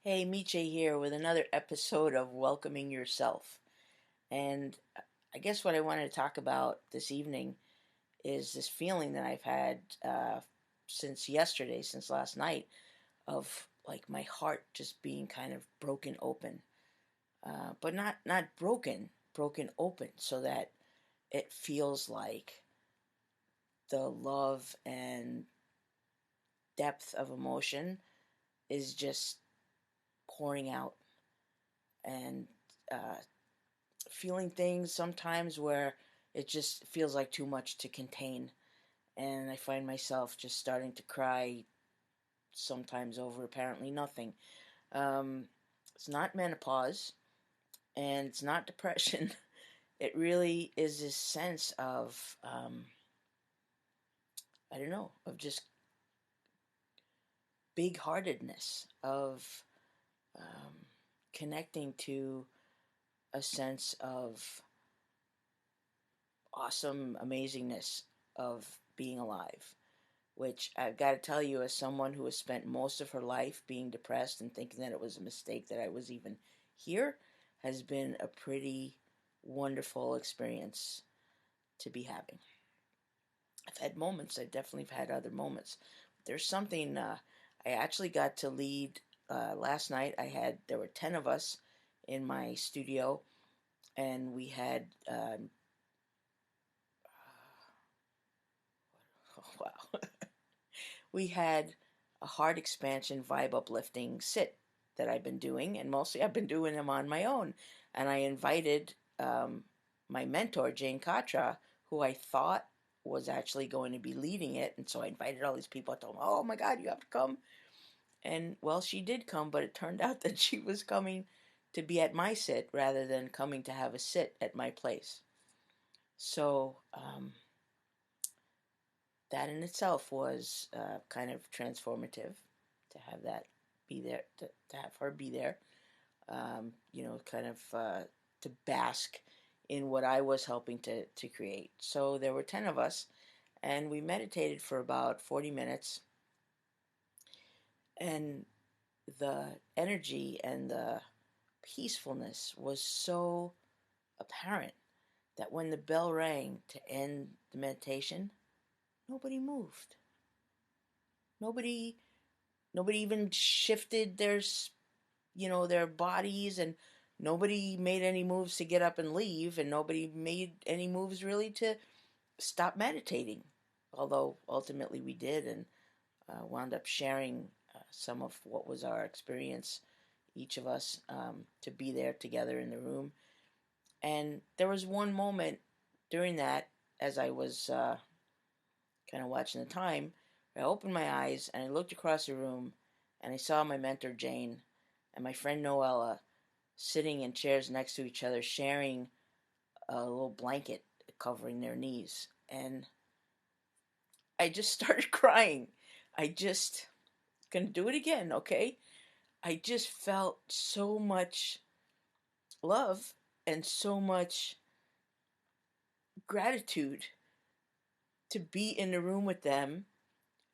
Hey, Miche here with another episode of Welcoming Yourself. And I guess what I wanted to talk about this evening is this feeling that I've had since yesterday, since last night, of like my heart just being kind of broken open. But not broken, broken open, so that it feels like the love and depth of emotion is just pouring out. And uh, feeling things sometimes where it just feels like too much to contain. And I find myself just starting to cry sometimes over apparently nothing. Um, it's not menopause and it's not depression. It really is this sense of, I don't know, of just big heartedness, of um, connecting to a sense of awesome amazingness of being alive, which I've got to tell you, as someone who has spent most of her life being depressed and thinking that it was a mistake that I was even here, has been a pretty wonderful experience to be having. I've had moments, I definitely have had other moments. There's something I actually got to lead last night. There were 10 of us in my studio, and we had oh, wow. We had a heart expansion, vibe uplifting sit that I've been doing, and mostly I've been doing them on my own. And I invited my mentor, Jane Katra, who I thought was actually going to be leading it. And so I invited all these people. I told them, oh my God, you have to come. And well, she did come, but it turned out that she was coming to be at my sit rather than coming to have a sit at my place. So that in itself was kind of transformative to have that be there, to have her be there, kind of to bask in what I was helping to create. So there were 10 of us, and we meditated for about 40 minutes, and the energy and the peacefulness was so apparent that when the bell rang to end the meditation, nobody moved. Nobody Nobody even shifted their bodies, and nobody made any moves to get up and leave, and nobody made any moves really to stop meditating. Although ultimately we did, and wound up sharing some of what was our experience, each of us, to be there together in the room. And there was one moment during that, as I was kind of watching the time, I opened my eyes and I looked across the room and I saw my mentor Jane and my friend Noella sitting in chairs next to each other, sharing a little blanket covering their knees. And I just started crying. I just gonna do it again, okay? I just felt so much love and so much gratitude to be in the room with them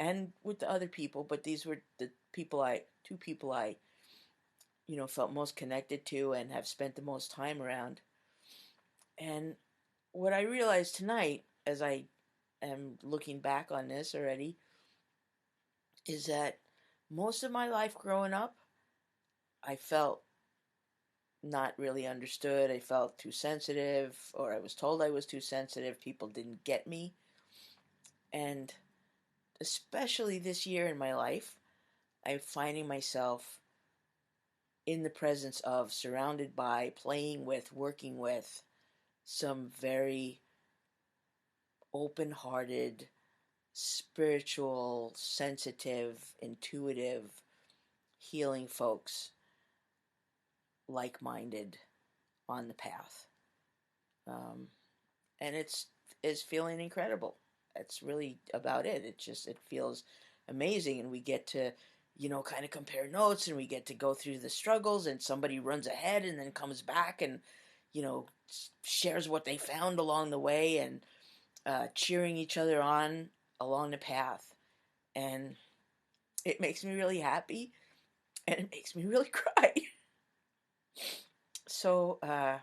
and with the other people, but these were the two people I, felt most connected to and have spent the most time around. And what I realized tonight, as I am looking back on this already, is that most of my life growing up, I felt not really understood. I felt too sensitive, or I was told I was too sensitive. People didn't get me. And especially this year in my life, I'm finding myself in the presence of, surrounded by, playing with, working with some very open hearted, spiritual, sensitive, intuitive, healing folks, like minded, on the path. Um, and it's feeling incredible. That's really about it. It feels amazing, and we get to kind of compare notes, and we get to go through the struggles, and somebody runs ahead and then comes back and you know shares what they found along the way, and cheering each other on along the path. And it makes me really happy and it makes me really cry. So, I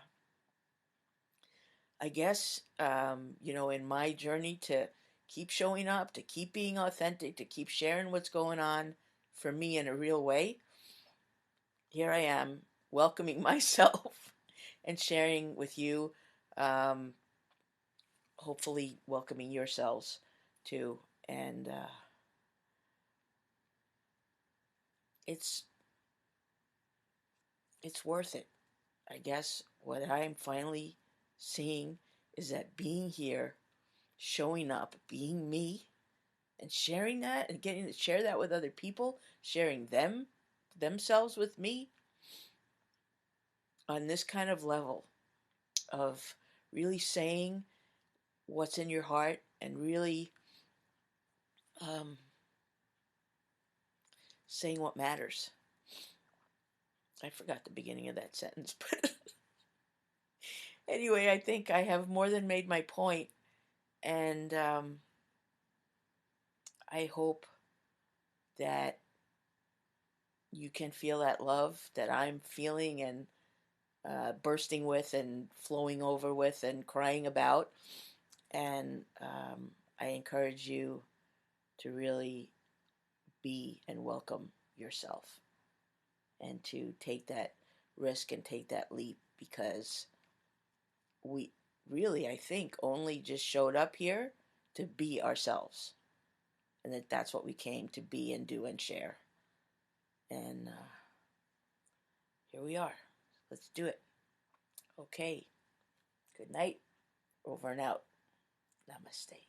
guess, in my journey to keep showing up, to keep being authentic, to keep sharing what's going on for me in a real way, here I am welcoming myself and sharing with you, um, hopefully welcoming yourselves too. And it's it's worth it. I guess what I'm finally seeing is that being here, showing up, being me, and sharing that and getting to share that with other people, sharing themselves with me on this kind of level of really saying what's in your heart and really um, saying what matters. I forgot the beginning of that sentence, but anyway, I think I have more than made my point, and I hope that you can feel that love that I'm feeling and bursting with and flowing over with and crying about. And I encourage you to really be and welcome yourself and to take that risk and take that leap, because we really, I think, only just showed up here to be ourselves, and that's what we came to be and do and share. And here we are. Let's do it. Okay. Good night. Over and out. Namaste.